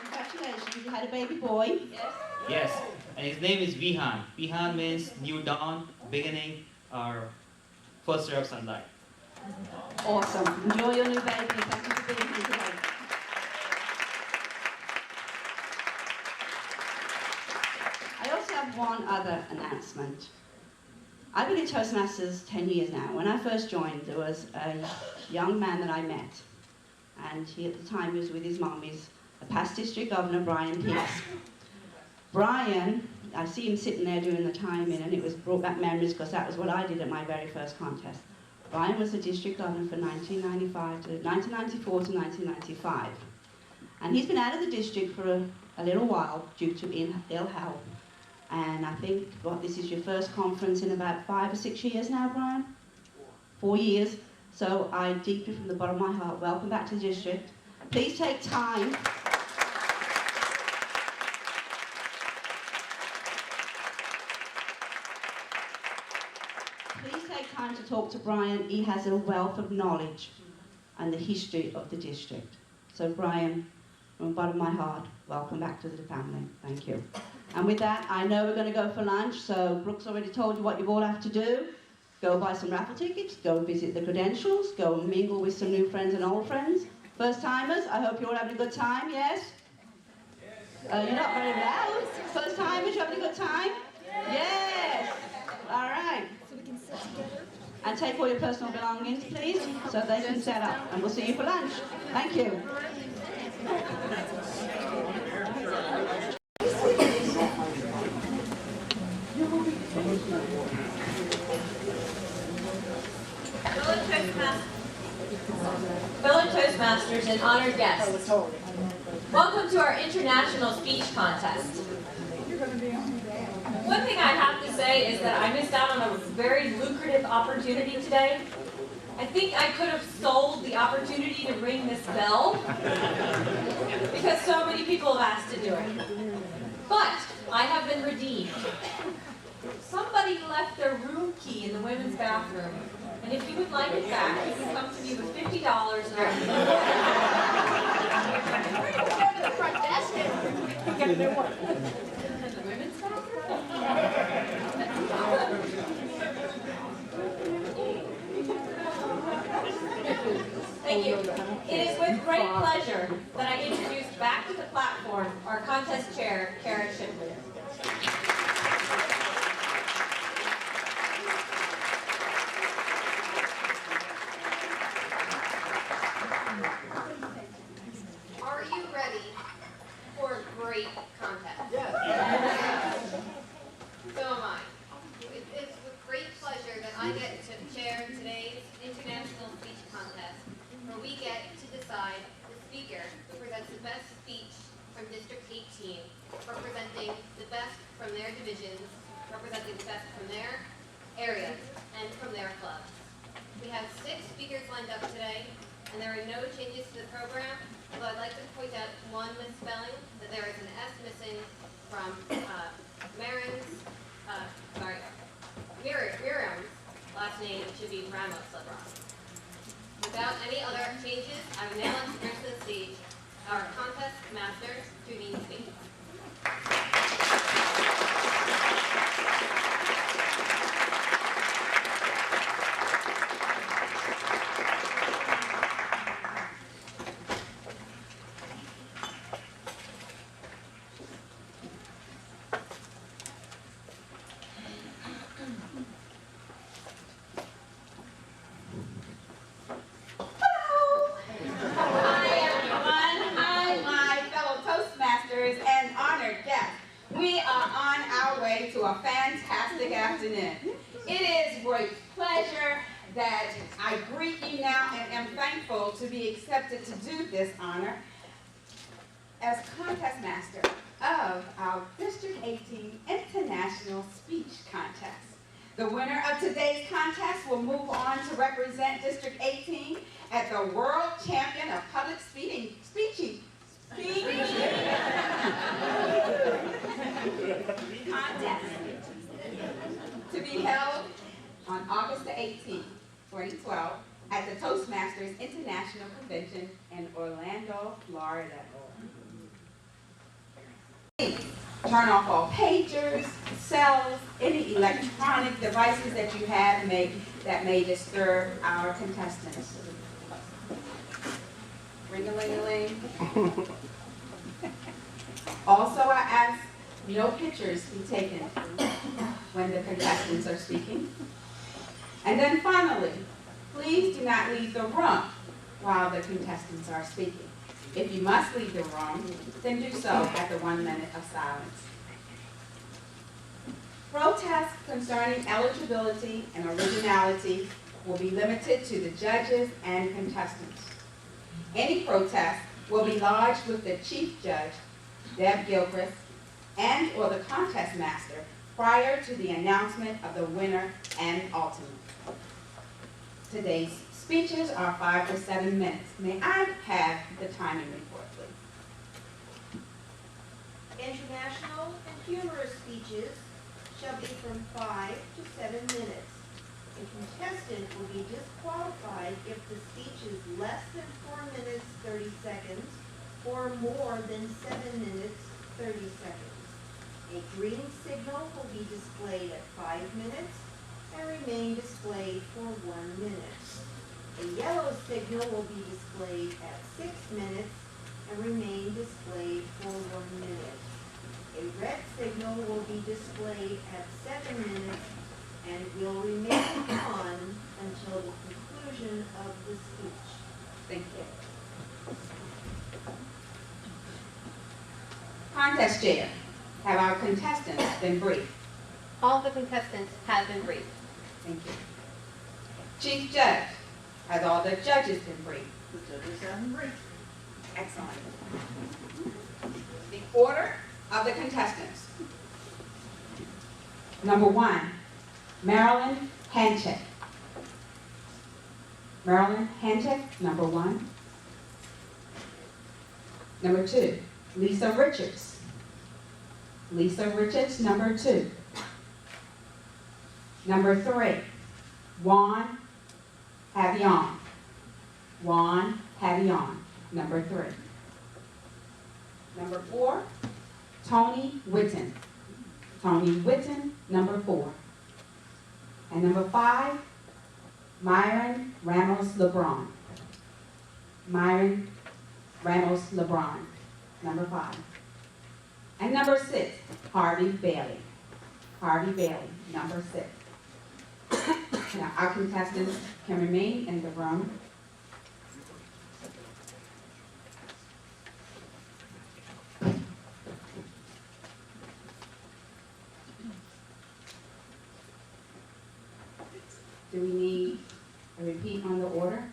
Congratulations, you had a baby boy. Yes? Yes, and his name is Vihan. Vihan means new dawn, beginning, or first ray of sunlight. Awesome. Enjoy your new baby. Thank you for being here today. I also have one other announcement. I've been in Toastmasters 10 years now. When I first joined, there was a young man that I met, and he at the time was with his mum. He's a past district governor, Brian Pierce. Brian, I see him sitting there doing the timing, and it was brought back memories because that was what I did at my very first contest. Brian was the district governor from 1994 to 1995. And he's been out of the district for a little while due to ill health. And I think, this is your first conference in about 5 or 6 years now, Brian? 4 years. So I deeply, from the bottom of my heart, welcome back to the district. Please take time. Please take time to talk to Brian. He has a wealth of knowledge and the history of the district. So Brian, from the bottom of my heart, welcome back to the family. Thank you. And with that, I know we're going to go for lunch, so Brooke's already told you what you all have to do. Go buy some raffle tickets, go visit the credentials, go and mingle with some new friends and old friends. First timers, I hope you're all having a good time, yes? You're not very loud. First timers, you having a good time? Yes! All right. So we can sit together. And take all your personal belongings, please, so they can set up. And we'll see you for lunch. Thank you. Fellow Toastmasters and honored guests, welcome to our international speech contest. One thing I have to say is that I missed out on a very lucrative opportunity today. I think I could have sold the opportunity to ring this bell because so many people have asked to do it. But I have been redeemed. Somebody left their room key in the women's bathroom. And if you would like it back, you can come to me with $50 and I'll Go to the front desk and get a new one. the women's bathroom? Thank you. It is with great pleasure that I introduce back to the platform our contest chair, Kara Shipley. Are you ready for a great contest? Yes. So am I. It's with great pleasure that I get to chair today's International Speech Contest, where we get to decide the speaker who presents the best speech from District 18, representing the best from their divisions, representing the best from their areas, and from their clubs. We have 6 speakers lined up today, and there are no changes to the program, although I'd like to point out one misspelling, that there is an S missing from Miriam's last name. It should be Ramos Lebron. Without any other changes, I would now introduce to the stage our contest master, Judy Speaks. Hi everyone, hi my fellow Toastmasters and honored guests. We are on our way to a fantastic afternoon. It is great pleasure that I greet you now and am thankful to be accepted to do this honor as contest master of our District 18 International Speech Contest. The winner of today's contest will move on to represent District 18 at the World Champion of Public Speaking contest to be held on August the 18th, 2012 at the Toastmasters International Convention in Orlando, Florida. Turn off all pagers, cells, any electronic devices that you have that may disturb our contestants. Ring-a-ling-a-ling. Also, I ask no pictures be taken when the contestants are speaking. And then finally, please do not leave the room while the contestants are speaking. If you must leave the room, then do so at the 1 minute of silence. Protests concerning eligibility and originality will be limited to the judges and contestants. Any protest will be lodged with the Chief Judge, Deb Gilchrist, and/or the contest master prior to the announcement of the winner and ultimate. Today's speeches are 5 to 7 minutes. May I have the timing report, please? International and humorous speeches shall be from 5 to 7 minutes. A contestant will be disqualified if the speech is less than 4 minutes 30 seconds or more than 7 minutes 30 seconds. A green signal will be displayed at 5 minutes and remain displayed for 1 minute. A yellow signal will be displayed at 6 minutes and remain displayed for 1 minute. A red signal will be displayed at 7 minutes and will remain on until the conclusion of the speech. Thank you. Contest chair, have our contestants been briefed? All the contestants have been briefed. Thank you. Chief Judge, has all the judges been briefed? The judges have been briefed. Excellent. The order of the contestants. Number 1, Marilyn Hanchek. Marilyn Hanchek, number 1. Number 2, Lisa Richards. Lisa Richards, number 2. Number 3, Juan Havion. Juan Havion, number 3. Number 4, Tony Witten. Tony Witten, number 4. And number 5, Myron Ramos LeBron. Myron Ramos LeBron, number 5. And number 6, Harvey Bailey. Harvey Bailey, number 6. Now, our contestants can remain in the room. Do we need a repeat on the order?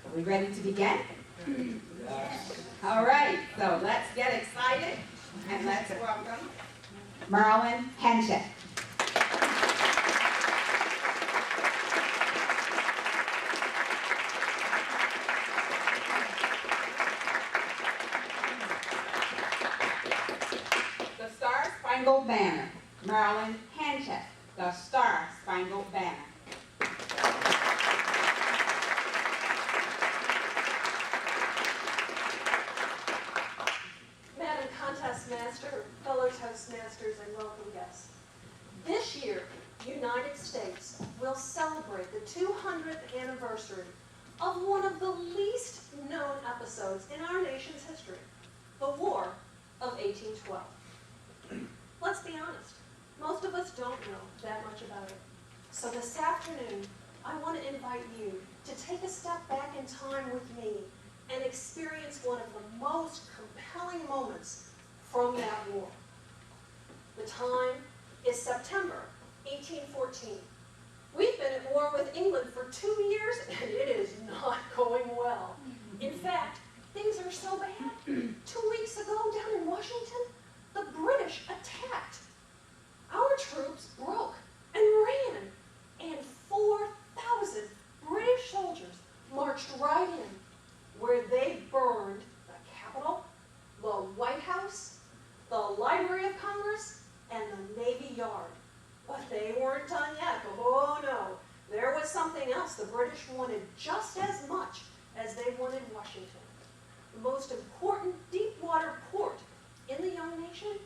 Are we ready to begin? Yes. All right, so let's get excited and let's welcome Marilyn Hanchek. The Star-Spangled Banner. Marilyn Hanchek, the Star-Spangled Banner. Madam Contest Master, fellow Toastmasters, and welcome guests. This year, United States will celebrate the 200th anniversary of one of the least known episodes in our nation's history, the War of 1812. Let's be honest, most of us don't know that much about it. So this afternoon, I want to invite you to take a step back in time with me and experience one of the most compelling moments from that war. The time is September 1814. We've been at war with England for 2 years, and it is not going well. In fact, things are so bad. 2 weeks ago, down in Washington, the British attacked. Our troops broke and ran, and 4,000 British soldiers marched right in, where they burned the Capitol, the White House, the Library of Congress, and the Navy Yard. But they weren't done yet. Oh no, there was something else the British wanted just as much as they wanted Washington. the most important deep water port in the young nation,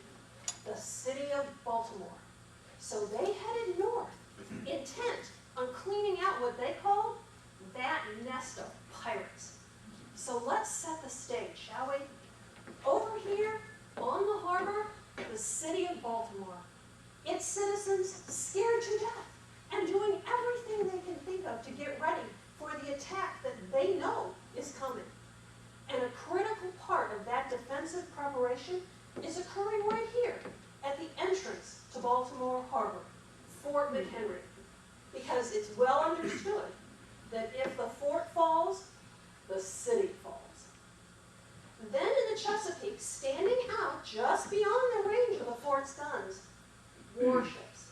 the city of Baltimore. So they headed north, intent on cleaning out what they called that nest of pirates. So let's set the stage, shall we? Over here on the harbor, the city of Baltimore. Its citizens scared to death and doing everything they can think of to get ready for the attack that they know is coming. And a critical part of that defensive preparation is occurring right here at the entrance to Baltimore Harbor, Fort McHenry, because it's well understood that if the fort falls, the city falls. Then in the Chesapeake, standing out just beyond the range of the fort's guns, warships,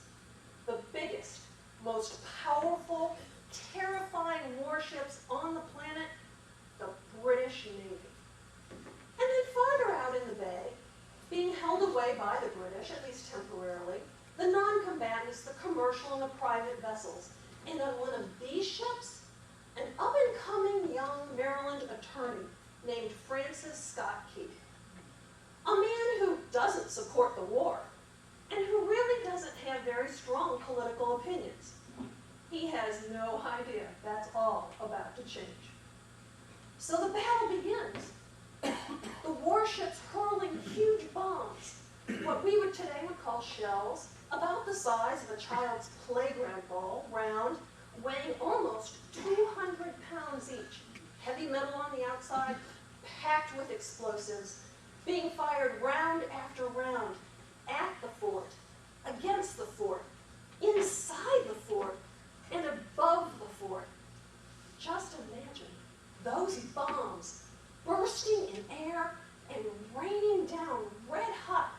the biggest, most powerful, terrifying warships on the planet, the British Navy. And then farther out in the bay, being held away by the British, at least temporarily, the non-combatants, the commercial and the private vessels. And on one of these ships, an up-and-coming young Maryland attorney named Francis Scott Key. A man who doesn't support the war, and who really doesn't have very strong political opinions. He has no idea that's all about to change. So the battle begins. The warships hurling huge bombs, what we would today would call shells, about the size of a child's playground ball, round, weighing almost 200 pounds each. Heavy metal on the outside, packed with explosives, being fired round after round at the fort, against the fort, inside the fort, and above the fort. Just imagine those bombs bursting in air and raining down red-hot,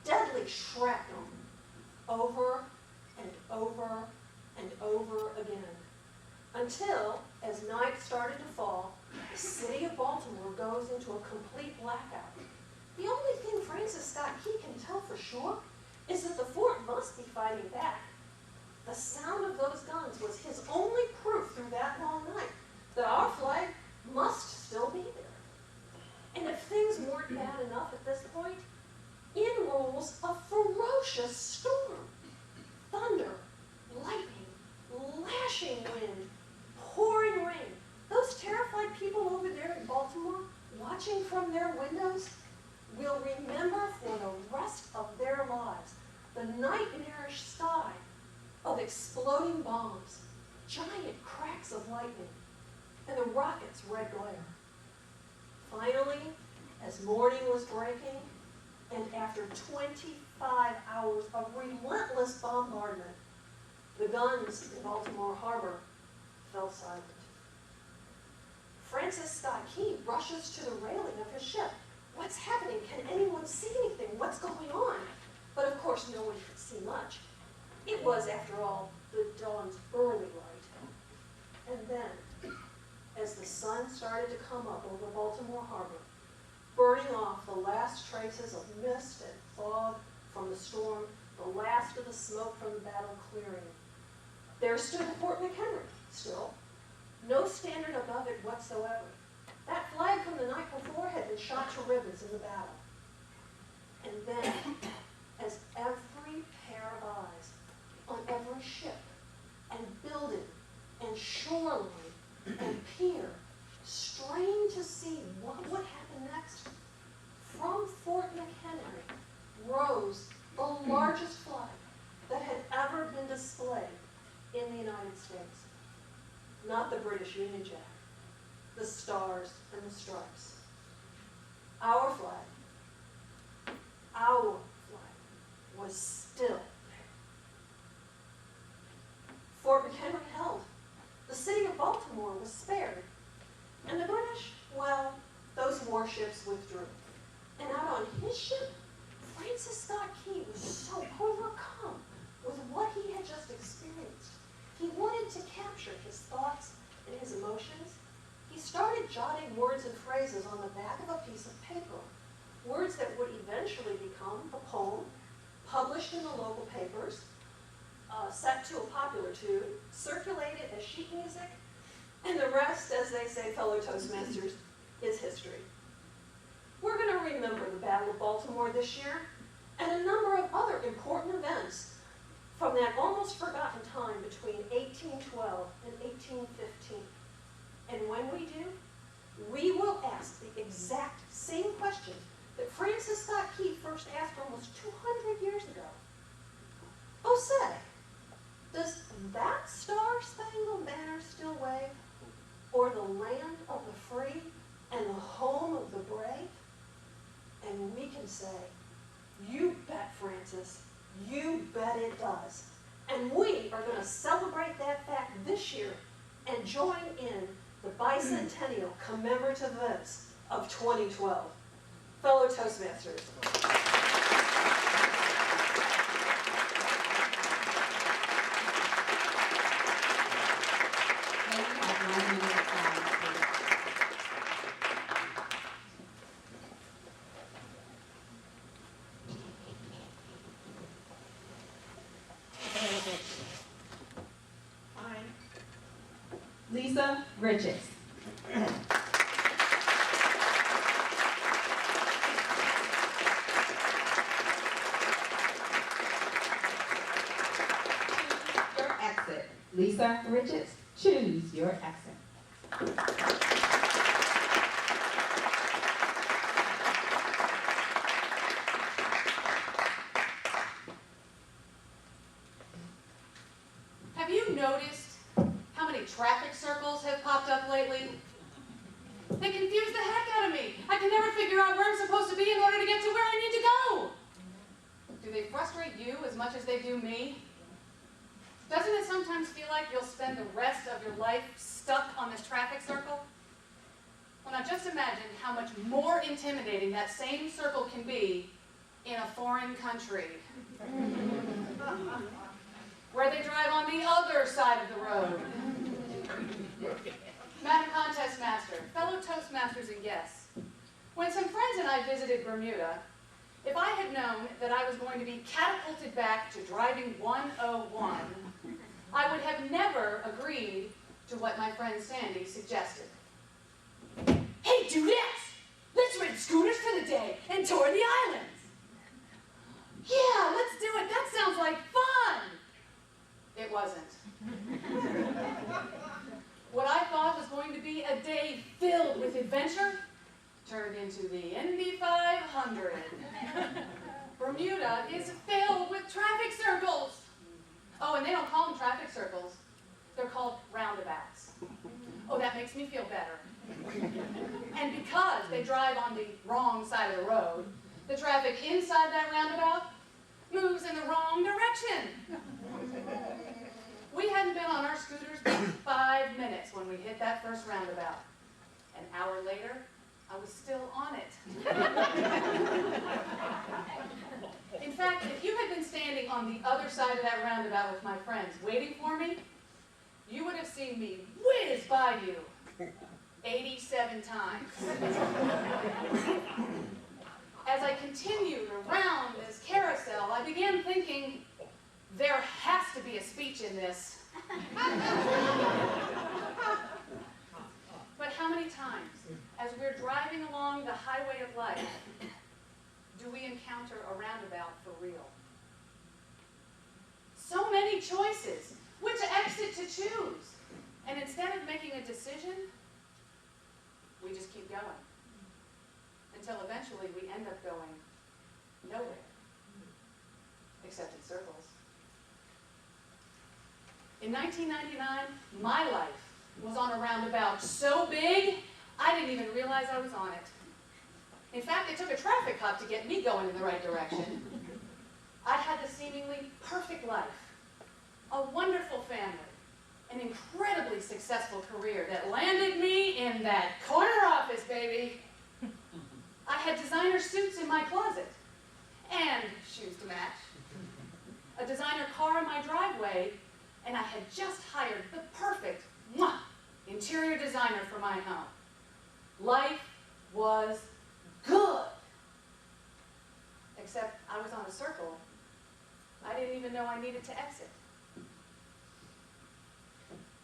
deadly shrapnel over and over and over again, until, as night started to fall, the city of Baltimore goes into a complete blackout. The only thing Francis Scott Key can tell for sure is that the fort must be fighting back. The sound of those guns was his only proof through that long night that our flag must still be there. And if things weren't bad enough at this point, in rolls a ferocious storm. Thunder, lightning, lashing wind, pouring rain. Those terrified people over there in Baltimore, watching from their windows, will remember for the rest of their lives the nightmarish sky of exploding bombs, giant cracks of lightning, and the rocket's red glare. Finally, as morning was breaking, and after 25 hours of relentless bombardment, the guns in Baltimore Harbor fell silent. Francis Scott Key rushes to the railing of his ship. What's happening? Can anyone see anything? What's going on? But of course, no one could see much. It was, after all, the dawn's early light. And then, as the sun started to come up over Baltimore Harbor, burning off the last traces of mist and fog from the storm, the last of the smoke from the battle clearing, there stood Fort McHenry, still, no standard above it whatsoever. That flag from the night before had been shot to ribbons in the battle. And then, as every pair of eyes on every ship and building and shoreline and pier strained to see what would happen next, from Fort McHenry rose the largest flag that had ever been displayed in the United States. Not the British Union Jack, the stars and the stripes. Our flag was still there. Fort McHenry held. The city of Baltimore was spared. And the British, well, those warships withdrew. And out on his ship, Francis Scott Key was so overcome with what he had just experienced. He wanted to capture his thoughts and his emotions. He started jotting words and phrases on the back of a piece of paper, words that would eventually become a poem, published in the local papers, set to a popular tune, circulated as sheet music, and the rest, as they say, fellow Toastmasters, is history. going to remember the Battle of Baltimore this year and a number of other important events from that almost forgotten time between 1812 and 1815. And when we do, we will ask the exact same question that Francis Scott Key first asked almost 200 years ago. Oh, say, does that star-spangled banner still wave? Or the land of the free and the home of the brave? And we can say, you bet, Francis, you bet it does. And we are going to celebrate that fact this year and join in the bicentennial commemorative events of 2012. Fellow Toastmasters. Let's have 1 minute of silence, please. Liza Richards. Your exit. Lisa Richards, choose your exit. Have you noticed how many traffic circles have popped up lately? They confuse the heck out of me. I can never figure out where I'm supposed to be in order to get to where I need to go. Do they frustrate you as much as they do me? Doesn't it sometimes feel like you'll spend the rest of your life stuck on this traffic circle? Well, now just imagine how much more intimidating that same circle can be in a foreign country, where they drive on the other side of the road. Madam Contest Master, fellow Toastmasters and guests, when some friends and I visited Bermuda, if I had known that I was going to be catapulted back to driving 101, I would have never agreed to what my friend Sandy suggested. Hey, do this! Let's rent scooters for the day and tour the islands! Yeah, let's do it! That sounds like fun! It wasn't. What I thought was going to be a day filled with adventure turned into the Indy 500. Bermuda is filled with traffic circles. Oh, and they don't call them traffic circles. They're called roundabouts. Oh, that makes me feel better. And because they drive on the wrong side of the road, the traffic inside that roundabout moves in the wrong direction. We hadn't been on our scooters but 5 minutes when we hit that first roundabout. An hour later, I was still on it. In fact, if you had been standing on the other side of that roundabout with my friends waiting for me, you would have seen me whiz by you 87 times. As I continued around this carousel, I began thinking, there has to be a speech in this. But how many times, as we're driving along the highway of life, do we encounter a roundabout for real? So many choices, which exit to choose. And instead of making a decision, we just keep going. Until eventually we end up going nowhere, except in circles. In 1999, my life was on a roundabout so big, I didn't even realize I was on it. In fact, it took a traffic cop to get me going in the right direction. I had the seemingly perfect life, a wonderful family, an incredibly successful career that landed me in that corner office, baby. I had designer suits in my closet, and shoes to match, a designer car in my driveway, and I had just hired the perfect interior designer for my home. Life was good. Except I was on a circle. I didn't even know I needed to exit.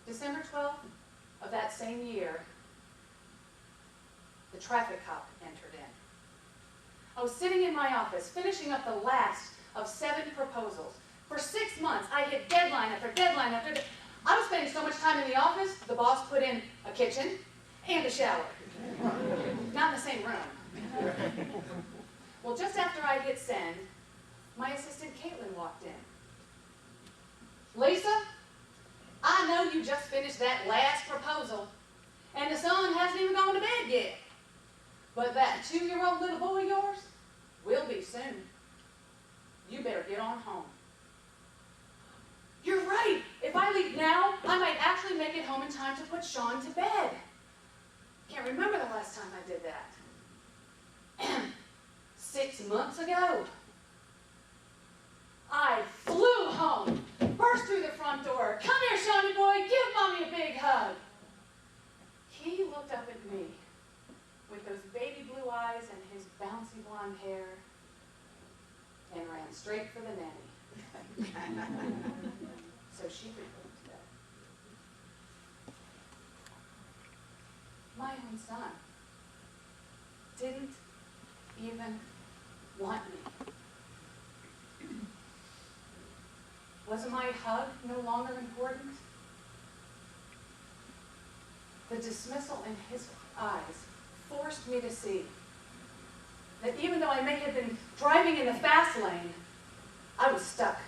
December 12th of that same year, the traffic cop entered in. I was sitting in my office, finishing up the last of 7 proposals. For 6 months, I hit deadline after deadline after deadline. I was spending so much time in the office, the boss put in a kitchen and a shower. Not in the same room. Well, just after I hit send, my assistant Caitlin walked in. Lisa, I know you just finished that last proposal, and the son hasn't even gone to bed yet. But that 2-year-old little boy of yours will be soon. You better get on home. You're right. If I leave now, I might actually make it home in time to put Sean to bed. Can't remember the last time I did that. 6 months ago. I flew home, burst through the front door. Come here, Shawnee boy, give Mommy a big hug. He looked up at me with those baby blue eyes and his bouncy blonde hair and ran straight for the nanny. So she could go to bed. My own son didn't even want me. Was my hug no longer important? The dismissal in his eyes forced me to see that even though I may have been driving in the fast lane, I was stuck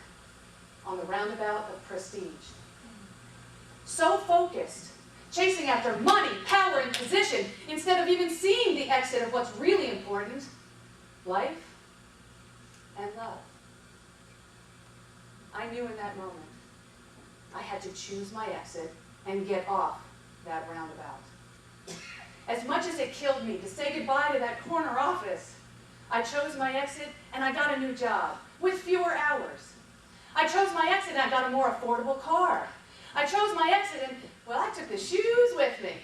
on the roundabout of prestige. So focused, chasing after money, power, and position, instead of even seeing the exit of what's really important, life and love. I knew in that moment I had to choose my exit and get off that roundabout. As much as it killed me to say goodbye to that corner office, I chose my exit and I got a new job with fewer hours. I chose my exit and I got a more affordable car. I chose my exit and, well, I took the shoes with me.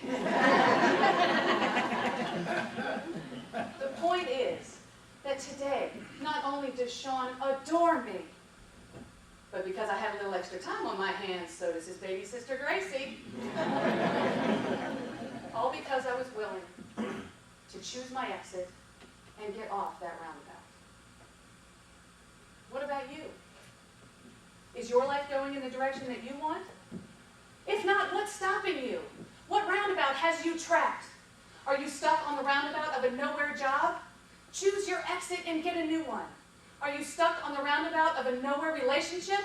The point is that today, not only does Sean adore me, but because I had a little extra time on my hands, so does his baby sister Gracie. All because I was willing to choose my exit and get off that roundabout. What about you? Is your life going in the direction that you want? If not, what's stopping you? What roundabout has you trapped? Are you stuck on the roundabout of a nowhere job? Choose your exit and get a new one. Are you stuck on the roundabout of a nowhere relationship?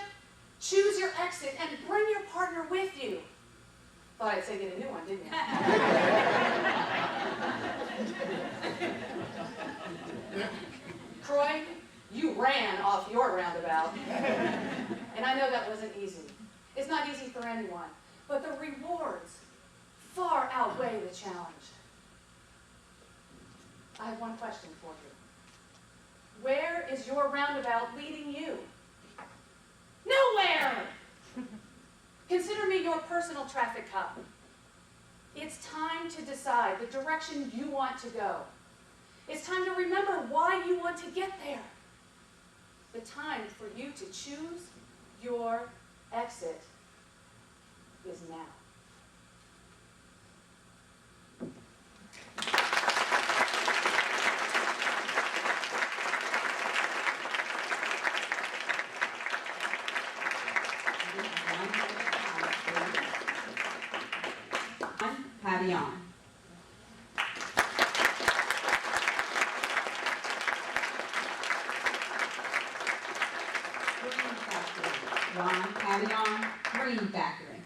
Choose your exit and bring your partner with you. Thought I'd say get a new one, didn't you? Croy, you ran off your roundabout. And I know that wasn't easy. It's not easy for anyone. But the rewards far outweigh the challenge. I have one question for you. Where is your roundabout leading you? Nowhere! Consider me your personal traffic cop. It's time to decide the direction you want to go. It's time to remember why you want to get there. The time for you to choose your exit is now. Patty on. Ron, Patty on, Green Factory.